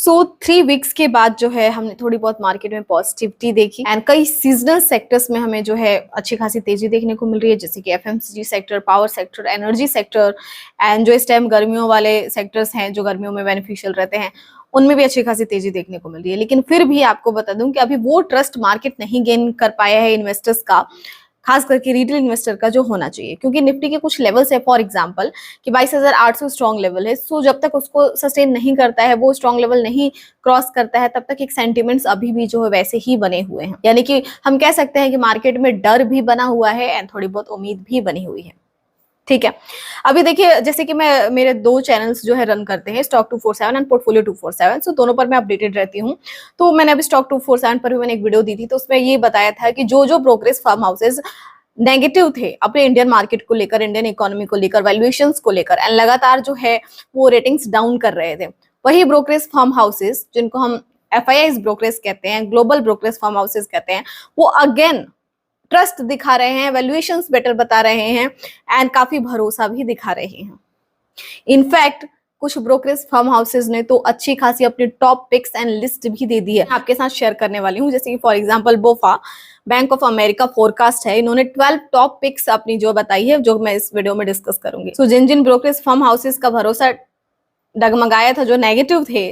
3 weeks के बाद जो है हमने थोड़ी बहुत मार्केट में पॉजिटिविटी देखी एंड कई सीजनल सेक्टर्स में हमें जो है अच्छी खासी तेजी देखने को मिल रही है, जैसे कि FMCG sector, power sector, energy sector and जो इस टाइम गर्मियों वाले सेक्टर्स हैं जो गर्मियों में बेनिफिशियल रहते हैं उनमें भी अच्छी खासी तेजी देखने को मिल रही है। लेकिन फिर भी आपको बता दूं कि अभी वो ट्रस्ट मार्केट नहीं गेन कर पाया है इन्वेस्टर्स का, खास करके रिटेल इन्वेस्टर का जो होना चाहिए, क्योंकि निफ्टी के कुछ लेवल्स है फॉर एग्जांपल कि 22,800 स्ट्रॉन्ग लेवल है। सो जब तक उसको सस्टेन नहीं करता है, वो स्ट्रॉन्ग लेवल नहीं क्रॉस करता है, तब तक एक सेंटिमेंट्स अभी भी जो है वैसे ही बने हुए हैं। यानी कि हम कह सकते हैं कि मार्केट में डर भी बना हुआ है एंड थोड़ी बहुत उम्मीद भी बनी हुई है। ठीक है, अभी देखिए जैसे कि मैं मेरे 2 चैनल्स जो है रन करते हैं, स्टॉक 247 एंड पोर्टफोलियो 247, सो दोनों पर मैं अपडेटेड रहती हूँ। तो मैंने अभी स्टॉक 247 पर भी मैंने एक वीडियो दी थी, तो उसमें ये बताया था कि जो ब्रोकरेज फर्म हाउसेज नेगेटिव थे अपने इंडियन मार्केट को लेकर, इंडियन इकोनॉमी को लेकर, वैल्यूएशंस को लेकर एंड लगातार जो है वो रेटिंग्स डाउन कर रहे थे, वही ब्रोकरेज फर्म हाउसेज जिनको हम एफआईआईज ब्रोकरेज कहते हैं, ग्लोबल ब्रोकरेज फर्म हाउसेज कहते हैं, वो अगेन ट्रस्ट दिखा रहे हैं, वैल्यूएशंस बेटर बता रहे हैं एंड काफी भरोसा भी दिखा रहे हैं। इनफैक्ट कुछ ब्रोकरेज फर्म हाउसेज ने तो अच्छी खासी अपनी टॉप पिक्स एंड लिस्ट भी दे दी है, आपके साथ शेयर करने वाली हूँ। जैसे कि for example बोफा, bank of America forecast है, इन्होंने 12 टॉप पिक्स अपनी जो बताई है, जो मैं इस वीडियो में डिस्कस करूंगी। सो जिन ब्रोकरेज फर्म हाउसेज का भरोसा डगमगाया था, जो नेगेटिव थे,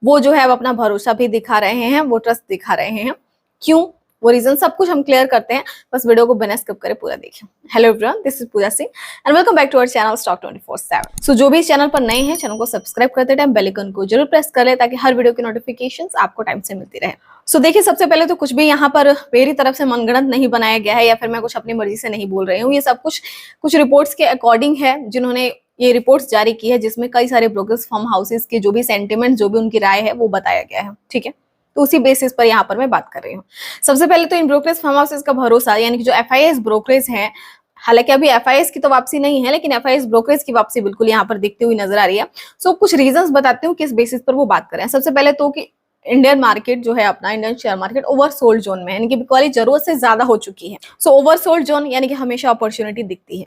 वो जो है अब अपना भरोसा भी दिखा रहे हैं, वो ट्रस्ट दिखा रहे हैं। क्यों, वो रीजन सब कुछ हम क्लियर करते हैं, बस वीडियो को बिना स्किप करे पूरा देखिए। Hello everyone, this is Pooja Singh and welcome back to our channel stock 24/7। So जो भी इस चैनल पर नए हैं, चैनल को सब्सक्राइब करते टाइम बेल आइकन को जरूर प्रेस कर ले, ताकि हर वीडियो की नोटिफिकेशंस आपको टाइम से मिलती रहे। सो देखिए, सबसे पहले तो कुछ भी यहाँ पर मेरी तरफ से मनगढ़ंत नहीं बनाया गया है, या फिर मैं कुछ अपनी मर्जी से नहीं बोल रही हूँ। ये सब कुछ रिपोर्ट्स के अकॉर्डिंग है, जिन्होंने ये रिपोर्ट्स जारी की है, जिसमें कई सारे ब्रोकर्स फर्म हाउसेस के जो भी सेंटिमेंट, जो भी उनकी राय है, वो बताया गया है। ठीक है, तो उसी बेसिस पर यहाँ पर मैं बात कर रही हूँ। सबसे पहले तो इन ब्रोकरेज फर्म हाउसेस का भरोसा, यानी कि जो एफआईआईज ब्रोकरेज हैं, हालांकि अभी एफआईआईज की तो वापसी नहीं है, लेकिन एफआईआईज ब्रोकरेज की वापसी बिल्कुल यहाँ पर दिखती हुई नजर आ रही है। सो कुछ रीजंस बताती हूँ किस बेसिस पर वो बात कर रहे हैं। सबसे पहले तो कि इंडियन मार्केट जो है, अपना Indian share market oversold zone में है, यानी कि बिकवाली जरूरत से ज्यादा हो चुकी है। सो ओवरसोल्ड जोन यानी कि हमेशा अपॉर्चुनिटी दिखती है।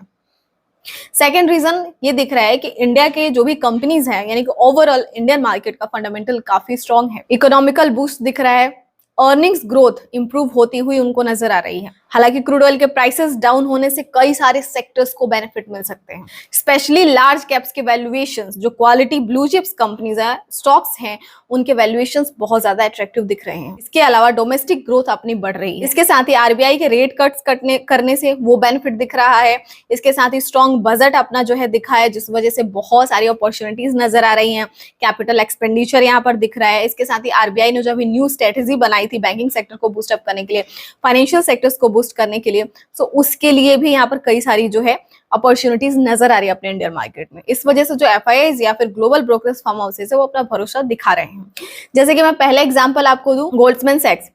सेकेंड रीजन ये दिख रहा है कि इंडिया के जो भी कंपनीज हैं, यानी कि ओवरऑल इंडियन मार्केट का फंडामेंटल काफी स्ट्रांग है, इकोनॉमिकल बूस्ट दिख रहा है, अर्निंग्स ग्रोथ इंप्रूव होती हुई उनको नजर आ रही है। हालांकि क्रूड ऑयल के प्राइसेस डाउन होने से कई सारे सेक्टर्स को बेनिफिट मिल सकते हैं, स्पेशली लार्ज कैप्स के वैल्यूएशंस, जो क्वालिटी ब्लू चिप्स कंपनीज है, स्टॉक्स हैं, उनके वैल्यूएशंस बहुत ज्यादा अट्रैक्टिव दिख रहे हैं। इसके अलावा डोमेस्टिक ग्रोथ अपनी बढ़ रही है। इसके साथ ही आरबीआई के रेट कट्स करने से वो बेनिफिट दिख रहा है। इसके साथ ही स्ट्रॉन्ग बजट अपना जो है दिखा है, जिस वजह से बहुत सारी अपॉर्चुनिटीज नजर आ रही हैं। कैपिटल एक्सपेंडिचर यहाँ पर दिख रहा है। इसके साथ ही आरबीआई ने जो अभी न्यू स्ट्रेटेजी बनाई थी बैंकिंग सेक्टर को बूस्ट अप करने के लिए, फाइनेंशियल सेक्टर्स को बूस्ट करने के लिए, सो उसके लिए भी यहाँ पर कई सारी जो है अपॉर्चुनिटीज नजर आ रही है अपने इंडियन मार्केट में। इस वजह से जो एफआईआईज या फिर ग्लोबल ब्रोकरेज फर्म हाउसेस है, वो अपना भरोसा दिखा रहे हैं। जैसे कि मैं पहला एग्जांपल आपको दूं, गोल्डमैन सैक्स,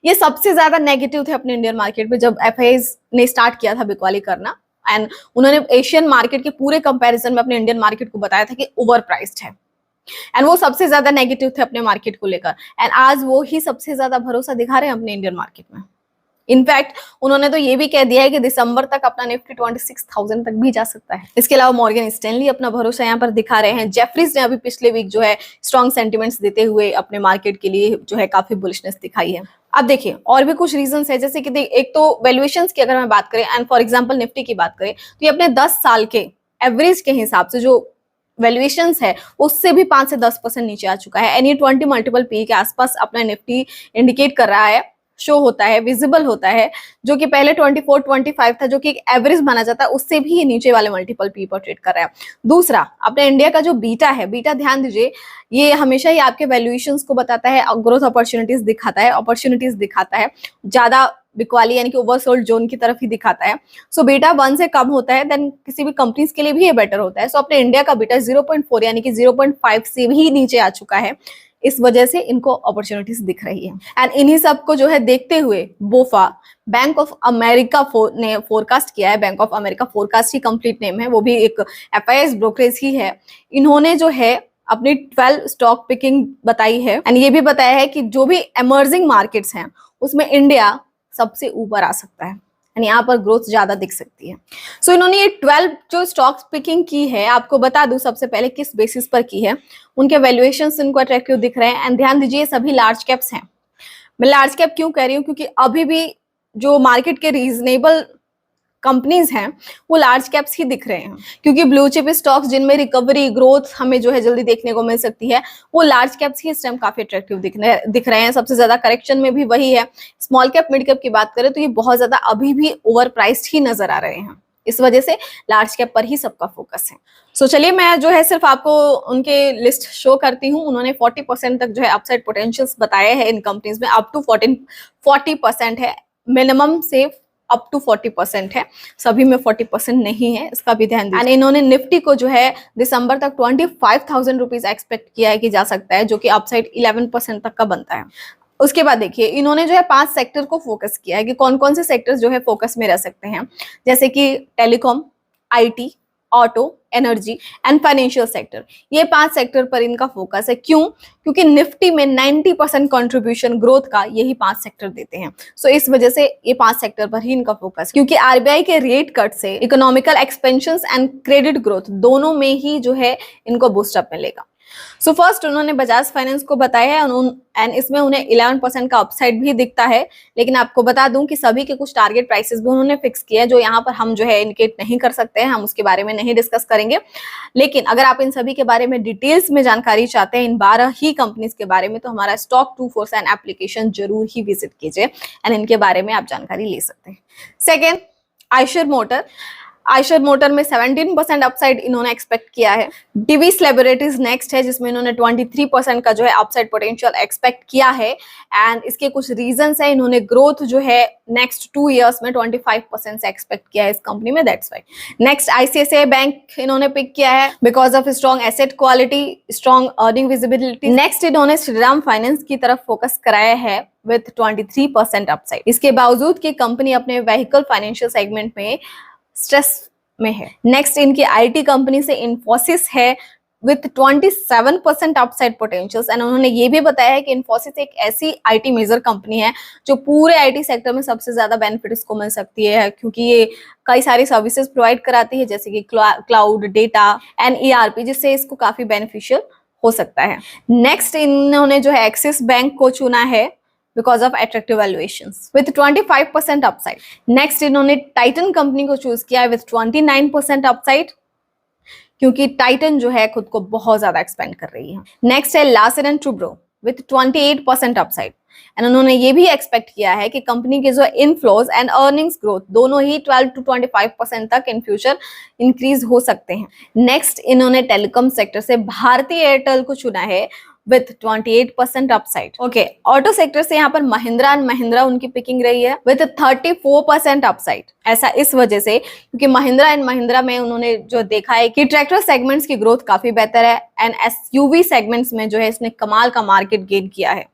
ये सबसे ज्यादा नेगेटिव थे अपने इंडियन मार्केट में जब एफआईआईज ने स्टार्ट किया था बिकवाली करना, एंड उन्होंने एशियन मार्केट के पूरे कंपैरिजन में अपने इंडियन मार्केट को बताया था कि ओवर प्राइस्ड है, एंड वो सबसे ज्यादा नेगेटिव थे अपने मार्केट को लेकर, एंड आज वो ही सबसे ज्यादा भरोसा दिखा रहे हैं अपने इंडियन मार्केट में। इनफैक्ट उन्होंने तो ये भी कह दिया है कि दिसंबर तक अपना निफ्टी 26,000 तक भी जा सकता है। इसके अलावा मॉर्गन स्टैनली अपना भरोसा यहाँ पर दिखा रहे हैं। जेफरीज ने अभी पिछले वीक जो है स्ट्रॉन्ग सेंटिमेंट्स देते हुए अपने मार्केट के लिए जो है काफी बुलिशनेस दिखाई है। अब देखिए और भी कुछ रीजंस है, जैसे कि एक तो वैल्यूएशंस की अगर मैं बात करें, एंड फॉर एग्जांपल निफ्टी की बात करें, तो ये अपने 10 साल के एवरेज के हिसाब से जो वैल्यूएशंस है उससे भी 5 से 10% नीचे आ चुका है। एनी 20 मल्टीपल पी के आसपास अपना निफ्टी इंडिकेट कर रहा है, शो होता है, विजिबल होता है, जो कि पहले 24-25 था, जो कि एक एवरेज माना जाता है, उससे भी ये नीचे वाले मल्टीपल पी पर ट्रेड कर रहा है। दूसरा, अपने इंडिया का जो बीटा है, बीटा ध्यान दीजिए, ये हमेशा ही आपके वैल्यूएशंस को बताता है, ग्रोथ अपॉर्चुनिटीज दिखाता है, ज्यादा बिकवाली यानी कि ओवरसोल्ड जोन की तरफ ही दिखाता है। सो बीटा 1 से कम होता है, देन किसी भी कंपनीज के लिए भी ये बेटर होता है। सो अपने इंडिया का बीटा 0.4 यानी कि 0.5 से भी नीचे आ चुका है, इस वजह से इनको अपॉर्चुनिटीज दिख रही है। एंड इन्हीं सब को जो है देखते हुए बोफा, बैंक ऑफ अमेरिका ने फोरकास्ट किया है, bank of America forecast he complete name है, वो भी एक एफआईआईज ब्रोकरेज ही है। इन्होंने जो है अपनी 12 स्टॉक पिकिंग बताई है, एंड ये भी बताया है कि जो भी इमर्जिंग मार्केट्स हैं उसमें इंडिया सबसे ऊपर आ सकता है। एंड यहाँ पर ग्रोथ ज्यादा दिख सकती है। सो इन्होंने ये 12 जो स्टॉक्स पिकिंग की है, आपको बता दूं सबसे पहले किस बेसिस पर की है। उनके वैल्यूएशंस इनको अट्रैक्टिव दिख रहे हैं एंड ध्यान दीजिए सभी लार्ज कैप्स हैं। मैं लार्ज कैप क्यों कह रही हूँ, क्योंकि अभी भी जो मार्केट के रीजनेबल कंपनीज हैं वो लार्ज कैप्स ही दिख रहे हैं, क्योंकि ब्लू चिप स्टॉक्स जिनमें रिकवरी ग्रोथ हमें जो है जल्दी देखने को मिल सकती है वो लार्ज कैप्स ही इस टाइम काफी अट्रैक्टिव दिख रहे हैं। सबसे ज्यादा करेक्शन में भी वही है। स्मॉल कैप मिड कैप की बात करें तो ये बहुत ज्यादा अभी भी ओवर प्राइस्ड ही नजर आ रहे हैं, इस वजह से लार्ज कैप पर ही सबका फोकस है। सो चलिए मैं जो है सिर्फ आपको उनके लिस्ट शो करती हूँ। उन्होंने 40% तक जो है अपसाइड पोटेंशियल्स बताए हैं इन कंपनीज में, अप टू 40% है, मिनिमम से अप टू 40% है, सभी में 40% नहीं है, इसका भी ध्यान दीजिए। इन्होंने निफ्टी को जो है दिसंबर तक 25,000 रुपीज एक्सपेक्ट किया है कि जा सकता है, जो कि अपसाइड 11% तक का बनता है। उसके बाद देखिए इन्होंने जो है 5 सेक्टर को फोकस किया है कि कौन कौन से सेक्टर्स जो है फोकस में रह सकते हैं, जैसे कि telecom, IT, auto, energy and financial sector. ये 5 सेक्टर पर इनका फोकस है। क्यों? क्योंकि निफ्टी में 90% कंट्रीब्यूशन ग्रोथ का यही 5 सेक्टर देते हैं। सो इस वजह से ये 5 सेक्टर पर ही इनका फोकस, क्योंकि आरबीआई के रेट कट से economical expansion and credit growth दोनों में ही जो है इनको बूस्टअप मिलेगा। सो फर्स्ट उन्होंने बजाज फाइनेंस को बताया है एंड इसमें उन्हें 11% का अपसाइड भी दिखता है, लेकिन आपको बता दूं कि सभी के कुछ टारगेट प्राइसेस भी उन्होंने फिक्स किया है, जो यहाँ पर हम जो है इंडिकेट नहीं कर सकते हैं, हम उसके बारे में नहीं डिस्कस करेंगे। लेकिन अगर आप इन सभी के बारे में डिटेल्स में जानकारी चाहते हैं इन 12 ही कंपनीज के बारे में, तो हमारा स्टॉक 247 एप्लीकेशन जरूर ही विजिट कीजिए एंड इनके बारे में आप जानकारी ले सकते हैं। सेकेंड, आयशर मोटर में 17% अपसाइड इन्होंने एक्सपेक्ट किया है। डिवीस लैबोरेटरीज नेक्स्ट है, जिसमें इन्होंने 23% का जो है अपसाइड पोटेंशियल एक्सपेक्ट किया है एंड इसके कुछ रीजंस है। इन्होंने ग्रोथ जो है नेक्स्ट 2 इयर्स में 25% से एक्सपेक्ट किया है इस कंपनी में, that's why. Next ICICI bank इन्होंने पिक किया है because of strong asset quality, strong earning visibility. Next इन्होंने श्रीराम फाइनेंस की तरफ फोकस कराया है विथ 23% अपसाइड। इसके बावजूद कि कंपनी अपने व्हीकल फाइनेंशियल सेगमेंट में स्ट्रेस में है। नेक्स्ट इनकी आईटी कंपनी से इन्फोसिस है विथ 27% अपसाइड पोटेंशियल्स एंड उन्होंने ये भी बताया है कि इन्फोसिस एक ऐसी आईटी मेजर कंपनी है जो पूरे आईटी सेक्टर में सबसे ज्यादा बेनिफिट इसको मिल सकती है, क्योंकि ये कई सारी सर्विसेज प्रोवाइड कराती है, जैसे कि क्लाउड, डेटा एंड ईआरपी, जिससे इसको काफी बेनिफिशियल हो सकता है। नेक्स्ट इन्होंने जो है एक्सिस बैंक को चुना है because of attractive valuations with 25% upside. Next इन्होंने टाइटन कंपनी को चूज किया है with 29% upside, क्योंकि टाइटन जो है खुद को बहुत ज्यादा एक्सपेंड कर रही है। नेक्स्ट है Larsen and Toubro with 28% upside and उन्होंने ये भी एक्सपेक्ट किया है कि कंपनी के जो इनफ्लोज एंड अर्निंग्स ग्रोथ दोनों ही 12 to 25% तक इन फ्यूचर इंक्रीज हो सकते हैं। नेक्स्ट इन्होंने टेलीकॉम सेक्टर से भारती एयरटेल को चुना है with 28% upside. Okay, auto sector से यहाँ पर महिंद्रा एंड महिंद्रा उनकी पिकिंग रही है with 34% upside। ऐसा इस वजह से क्योंकि महिंद्रा एंड महिंद्रा में उन्होंने जो देखा है कि ट्रैक्टर सेगमेंट्स की ग्रोथ काफी बेहतर है एंड एसयूवी सेगमेंट्स में जो है इसने कमाल का मार्केट गेन किया है,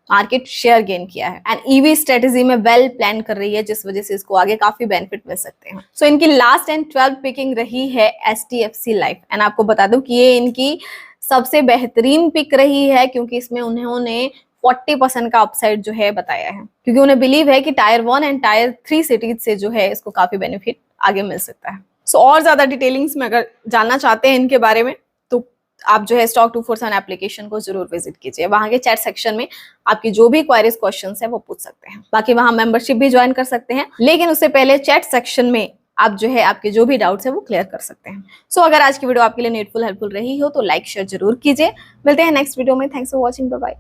मार्केट शेयर गेन किया है एंड ईवी स्ट्रेटेजी में वेल प्लान कर रही है, जिस वजह से इसको आगे काफी बेनिफिट मिल सकते हैं। सो इनकी लास्ट एंड 12 पिकिंग रही है एचडीएफसी लाइफ एंड आपको बता दूं कि ये इनकी सबसे बेहतरीन पिक रही है, क्योंकि इसमें उन्होंने 40% का अपसाइड जो है बताया है, क्योंकि उन्हें बिलीव है कि टायर 1 एंड टायर 3 सिटीज से जो है इसको काफी बेनिफिट आगे मिल सकता है। सो और ज्यादा डिटेलिंग्स में अगर जानना चाहते हैं इनके बारे में तो आप जो है स्टॉक 247 एप्लीकेशन को जरूर विजिट कीजिए। वहां के चैट सेक्शन में आपकी जो भी क्वेरीज क्वेश्चंस है वो पूछ सकते हैं। बाकी वहां मेंबरशिप भी ज्वाइन कर सकते हैं, लेकिन उससे पहले चैट सेक्शन में आप जो है आपके जो भी डाउट्स है वो क्लियर कर सकते हैं। सो अगर आज की वीडियो आपके लिए नीडफुल हेल्पफुल रही हो तो लाइक शेयर जरूर कीजिए। मिलते हैं नेक्स्ट वीडियो में। Thanks for watching, bye bye.